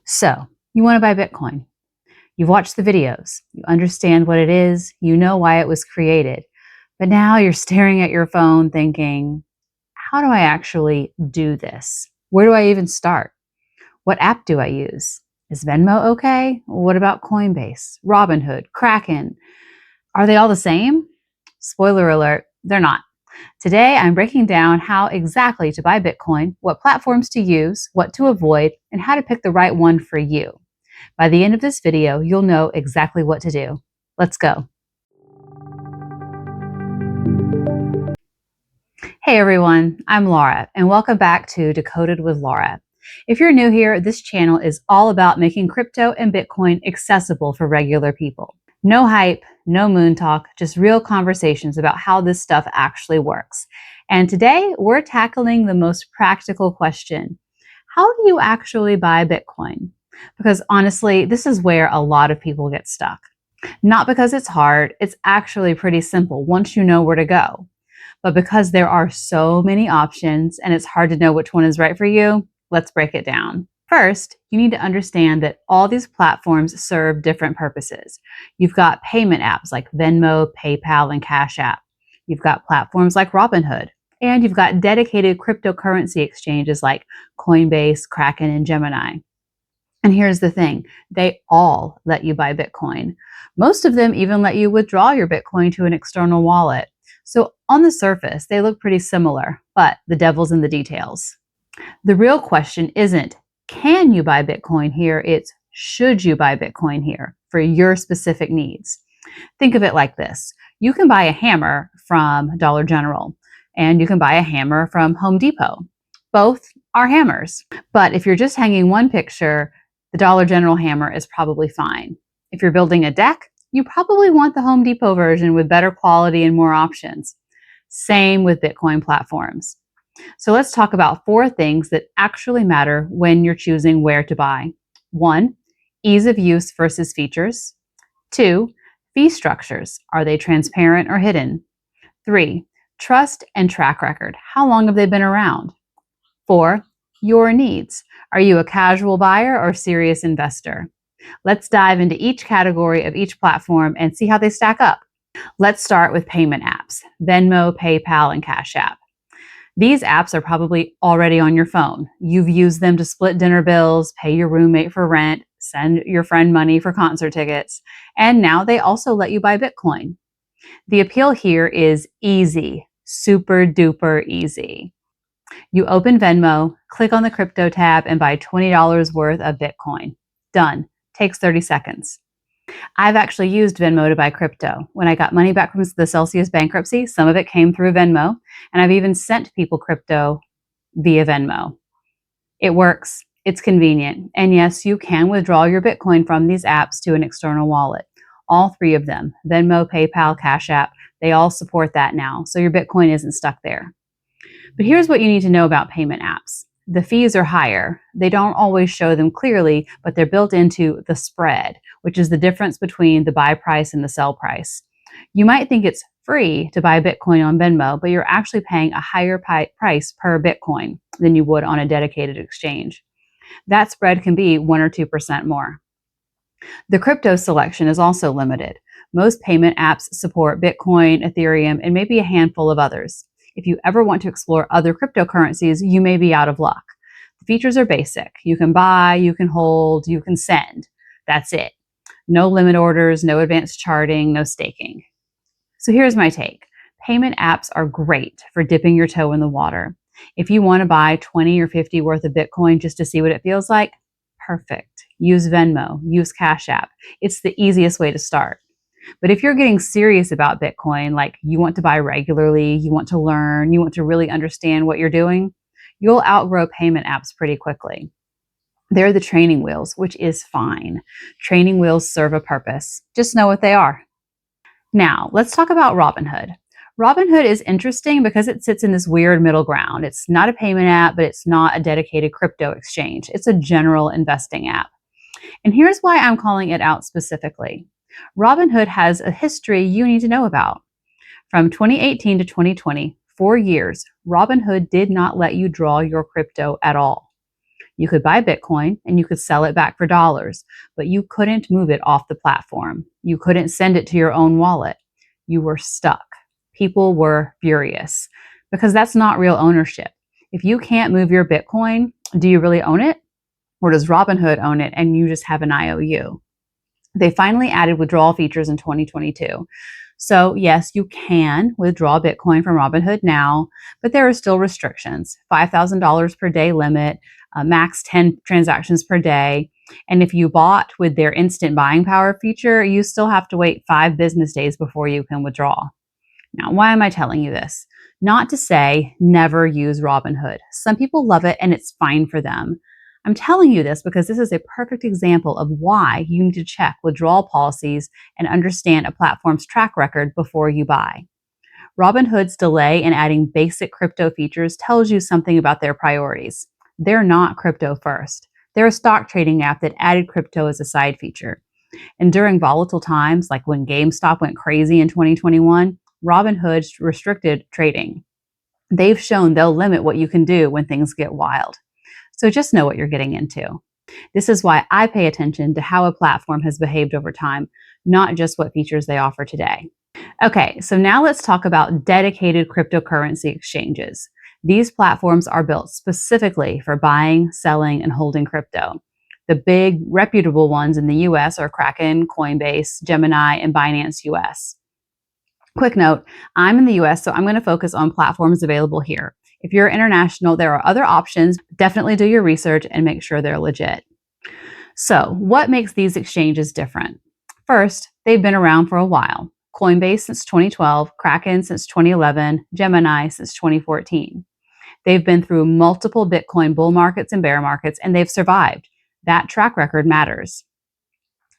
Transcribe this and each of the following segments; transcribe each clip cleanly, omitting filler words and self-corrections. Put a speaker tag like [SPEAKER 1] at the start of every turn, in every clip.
[SPEAKER 1] So, you want to buy Bitcoin. You've watched the videos. You understand what it is. You know why it was created. But now you're staring at your phone thinking, how do I actually do this? Where do I even start? What app do I use? Is Venmo okay? What about Coinbase, Robinhood, Kraken? Are they all the same? Spoiler alert, they're not. Today, I'm breaking down how exactly to buy Bitcoin, what platforms to use, what to avoid, and how to pick the right one for you. By the end of this video, you'll know exactly what to do. Let's go. Hey everyone, I'm Laura, and welcome back to Decoded with Laura. If you're new here, this channel is all about making crypto and Bitcoin accessible for regular people. No hype, no moon talk, just real conversations about how this stuff actually works. And today, we're tackling the most practical question. How do you actually buy Bitcoin? Because honestly, this is where a lot of people get stuck. Not because it's hard, it's actually pretty simple once you know where to go. But because there are so many options and it's hard to know which one is right for you, let's break it down. First, you need to understand that all these platforms serve different purposes. You've got payment apps like Venmo, PayPal, and Cash App. You've got platforms like Robinhood. And you've got dedicated cryptocurrency exchanges like Coinbase, Kraken, and Gemini. And here's the thing, they all let you buy Bitcoin. Most of them even let you withdraw your Bitcoin to an external wallet. So on the surface, they look pretty similar, but the devil's in the details. The real question isn't, can you buy Bitcoin here? It's, should you buy Bitcoin here for your specific needs? Think of it like this. You can buy a hammer from Dollar General, and you can buy a hammer from Home Depot. Both are hammers. But if you're just hanging one picture, the Dollar General hammer is probably fine. If you're building a deck, you probably want the Home Depot version with better quality and more options. Same with Bitcoin platforms. So let's talk about 4 things that actually matter when you're choosing where to buy. 1, ease of use versus features. 2, fee structures. Are they transparent or hidden? 3, trust and track record. How long have they been around? 4, your needs. Are you a casual buyer or serious investor? Let's dive into each category of each platform and see how they stack up. Let's start with payment apps, Venmo, PayPal, and Cash App. These apps are probably already on your phone. You've used them to split dinner bills, pay your roommate for rent, send your friend money for concert tickets, and now they also let you buy Bitcoin. The appeal here is easy, super duper easy. You open Venmo, click on the crypto tab, and buy $20 worth of Bitcoin. Done. Takes 30 seconds. I've actually used Venmo to buy crypto. When I got money back from the Celsius bankruptcy, some of it came through Venmo, and I've even sent people crypto via Venmo. It works, it's convenient, and yes, you can withdraw your Bitcoin from these apps to an external wallet. All 3 of them, Venmo, PayPal, Cash App, they all support that now, so your Bitcoin isn't stuck there. But here's what you need to know about payment apps. The fees are higher. They don't always show them clearly, but they're built into the spread, which is the difference between the buy price and the sell price. You might think it's free to buy Bitcoin on Venmo, but you're actually paying a higher price per Bitcoin than you would on a dedicated exchange. That spread can be 1 or 2% more. The crypto selection is also limited. Most payment apps support Bitcoin, Ethereum, and maybe a handful of others. If you ever want to explore other cryptocurrencies, you may be out of luck. The features are basic. You can buy, you can hold, you can send. That's it. No limit orders, no advanced charting, no staking. So here's my take. Payment apps are great for dipping your toe in the water. If you want to buy 20 or 50 worth of Bitcoin just to see what it feels like, perfect. Use Venmo, use Cash App. It's the easiest way to start. But if you're getting serious about Bitcoin, like you want to buy regularly, you want to learn, you want to really understand what you're doing, you'll outgrow payment apps pretty quickly. They're the training wheels, which is fine. Training wheels serve a purpose. Just know what they are. Now, let's talk about Robinhood. Robinhood is interesting because it sits in this weird middle ground. It's not a payment app, but it's not a dedicated crypto exchange. It's a general investing app. And here's why I'm calling it out specifically. Robinhood has a history you need to know about. From 2018 to 2020, 4 years, Robinhood did not let you draw your crypto at all. You could buy Bitcoin and you could sell it back for dollars, but you couldn't move it off the platform. You couldn't send it to your own wallet. You were stuck. People were furious because that's not real ownership. If you can't move your Bitcoin, do you really own it? Or does Robinhood own it and you just have an IOU? They finally added withdrawal features in 2022. So yes, you can withdraw Bitcoin from Robinhood now, but there are still restrictions. $5,000 per day limit, max 10 transactions per day. And if you bought with their instant buying power feature, you still have to wait 5 business days before you can withdraw. Now, why am I telling you this? Not to say never use Robinhood. Some people love it and it's fine for them. I'm telling you this because this is a perfect example of why you need to check withdrawal policies and understand a platform's track record before you buy. Robinhood's delay in adding basic crypto features tells you something about their priorities. They're not crypto first. They're a stock trading app that added crypto as a side feature. And during volatile times, like when GameStop went crazy in 2021, Robinhood restricted trading. They've shown they'll limit what you can do when things get wild. So just know what you're getting into. This is why I pay attention to how a platform has behaved over time, not just what features they offer today. Okay, so now let's talk about dedicated cryptocurrency exchanges. These platforms are built specifically for buying, selling, and holding crypto. The big reputable ones in the US are Kraken, Coinbase, Gemini, and Binance US. Quick note, I'm in the US, so I'm going to focus on platforms available here. If you're international, there are other options. Definitely do your research and make sure they're legit. So, what makes these exchanges different? First, they've been around for a while. Coinbase since 2012, Kraken since 2011, Gemini since 2014. They've been through multiple Bitcoin bull markets and bear markets, and they've survived. That track record matters.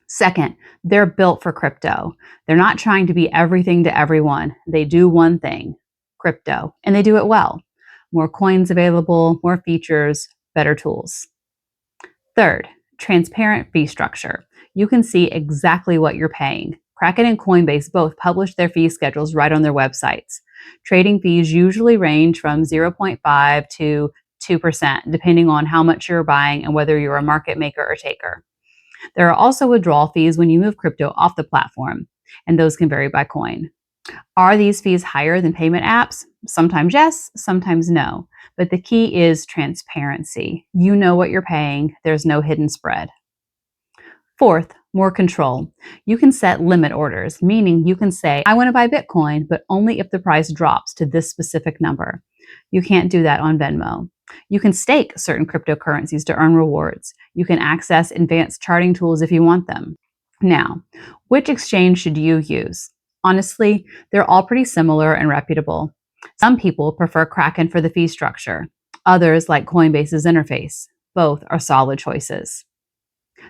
[SPEAKER 1] Second, they're built for crypto. They're not trying to be everything to everyone. They do one thing, crypto, and they do it well. More coins available, more features, better tools. Third, transparent fee structure. You can see exactly what you're paying. Kraken and Coinbase both publish their fee schedules right on their websites. Trading fees usually range from 0.5 to 2%, depending on how much you're buying and whether you're a market maker or taker. There are also withdrawal fees when you move crypto off the platform, and those can vary by coin. Are these fees higher than payment apps? Sometimes yes, sometimes no. But the key is transparency. You know what you're paying. There's no hidden spread. Fourth, more control. You can set limit orders, meaning you can say, I want to buy Bitcoin, but only if the price drops to this specific number. You can't do that on Venmo. You can stake certain cryptocurrencies to earn rewards. You can access advanced charting tools if you want them. Now, which exchange should you use? Honestly, they're all pretty similar and reputable. Some people prefer Kraken for the fee structure. Others like Coinbase's interface. Both are solid choices.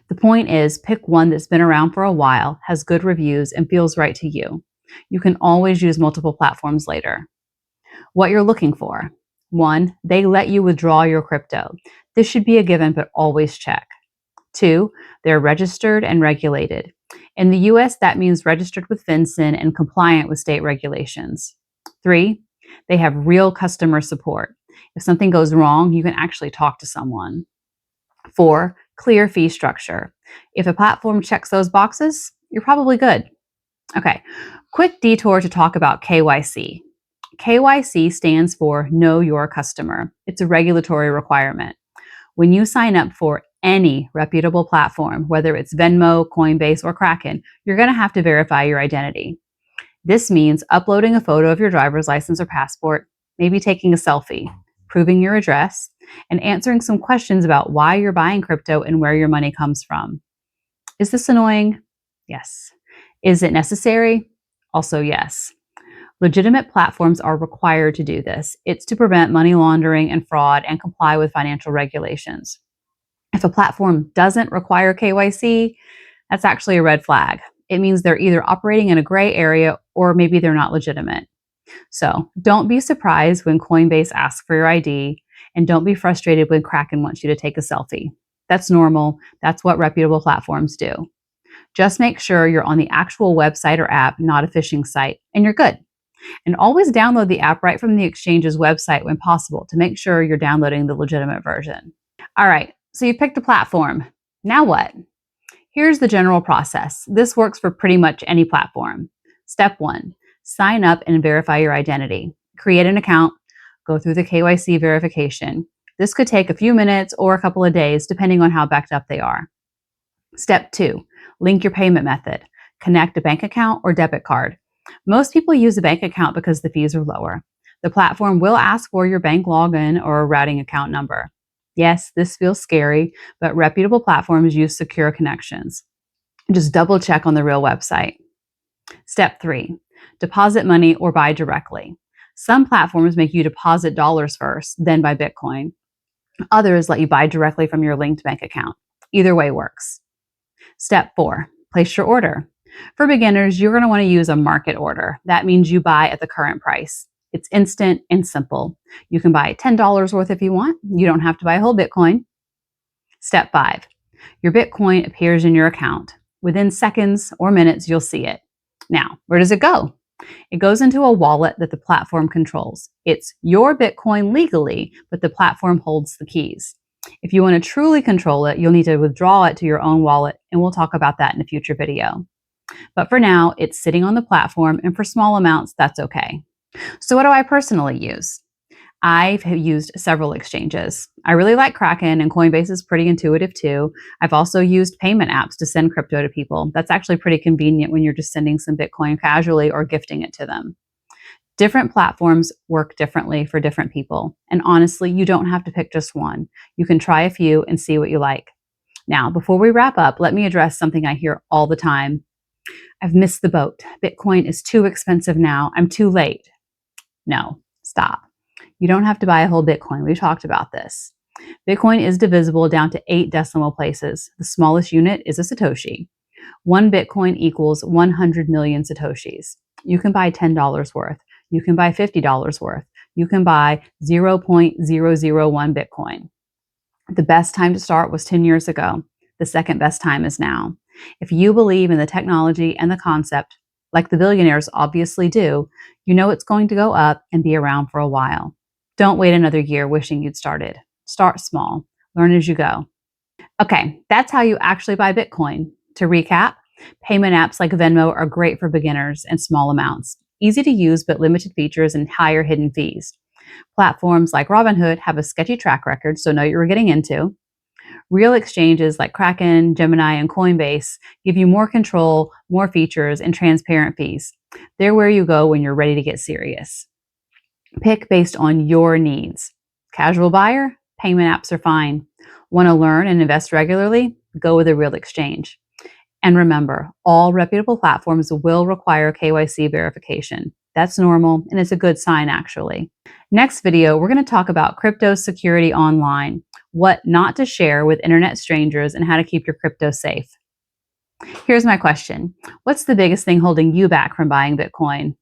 [SPEAKER 1] The point is, pick one that's been around for a while, has good reviews, and feels right to you. You can always use multiple platforms later. What you're looking for. 1, they let you withdraw your crypto. This should be a given, but always check. 2, they're registered and regulated. In the US, that means registered with FinCEN and compliant with state regulations. 3, they have real customer support. If something goes wrong, you can actually talk to someone. 4, clear fee structure. If a platform checks those boxes, you're probably good. Okay, quick detour to talk about KYC. KYC stands for Know Your Customer. It's a regulatory requirement. When you sign up for any reputable platform, whether it's Venmo, Coinbase, or Kraken, you're going to have to verify your identity. This means uploading a photo of your driver's license or passport, maybe taking a selfie, proving your address, and answering some questions about why you're buying crypto and where your money comes from. Is this annoying? Yes. Is it necessary? Also, yes. Legitimate platforms are required to do this. It's to prevent money laundering and fraud and comply with financial regulations. If a platform doesn't require KYC, that's actually a red flag. It means they're either operating in a gray area or maybe they're not legitimate. So don't be surprised when Coinbase asks for your ID, and don't be frustrated when Kraken wants you to take a selfie. That's normal. That's what reputable platforms do. Just make sure you're on the actual website or app, not a phishing site, and you're good. And always download the app right from the exchange's website when possible to make sure you're downloading the legitimate version. All right, So you picked a platform. Now what? Here's the general process. This works for pretty much any platform. Step 1, sign up and verify your identity. Create an account, go through the KYC verification. This could take a few minutes or a couple of days, depending on how backed up they are. Step 2, link your payment method. Connect a bank account or debit card. Most people use a bank account because the fees are lower. The platform will ask for your bank login or a routing account number. Yes, this feels scary, but reputable platforms use secure connections. Just double check on the real website. Step 3, deposit money or buy directly. Some platforms make you deposit dollars first, then buy Bitcoin. Others let you buy directly from your linked bank account. Either way works. Step 4, place your order. For beginners, you're going to want to use a market order. That means you buy at the current price. It's instant and simple. You can buy $10 worth if you want. You don't have to buy a whole Bitcoin. Step 5, your Bitcoin appears in your account. Within seconds or minutes, you'll see it. Now, where does it go? It goes into a wallet that the platform controls. It's your Bitcoin legally, but the platform holds the keys. If you want to truly control it, you'll need to withdraw it to your own wallet, and we'll talk about that in a future video. But for now, it's sitting on the platform, and for small amounts, that's okay. So what do I personally use? I've used several exchanges. I really like Kraken, and Coinbase is pretty intuitive too. I've also used payment apps to send crypto to people. That's actually pretty convenient when you're just sending some Bitcoin casually or gifting it to them. Different platforms work differently for different people. And honestly, you don't have to pick just one. You can try a few and see what you like. Now, before we wrap up, let me address something I hear all the time. I've missed the boat. Bitcoin is too expensive now. I'm too late. No, stop. You don't have to buy a whole Bitcoin. We've talked about this. Bitcoin is divisible down to 8 decimal places. The smallest unit is a Satoshi. 1 Bitcoin equals 100 million Satoshis. You can buy $10 worth. You can buy $50 worth. You can buy 0.001 Bitcoin. The best time to start was 10 years ago. The second best time is now. If you believe in the technology and the concept, like the billionaires obviously do, you know it's going to go up and be around for a while. Don't wait another year wishing you'd started. Start small. Learn as you go. Okay, that's how you actually buy Bitcoin. To recap, payment apps like Venmo are great for beginners and small amounts. Easy to use, but limited features and higher hidden fees. Platforms like Robinhood have a sketchy track record, so know what you're getting into. Real exchanges like Kraken, Gemini, and Coinbase give you more control, more features, and transparent fees. They're where you go when you're ready to get serious. Pick based on your needs. Casual buyer? Payment apps are fine. Want to learn and invest regularly? Go with a real exchange. And remember, all reputable platforms will require KYC verification. That's normal, and it's a good sign, actually. Next video, we're going to talk about crypto security online, what not to share with internet strangers, and how to keep your crypto safe. Here's my question. What's the biggest thing holding you back from buying Bitcoin?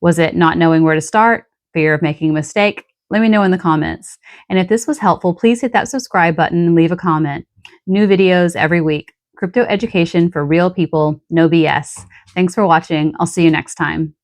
[SPEAKER 1] Was it not knowing where to start? Fear of making a mistake? Let me know in the comments. And if this was helpful, please hit that subscribe button and leave a comment. New videos every week. Crypto education for real people, no BS. Thanks for watching. I'll see you next time.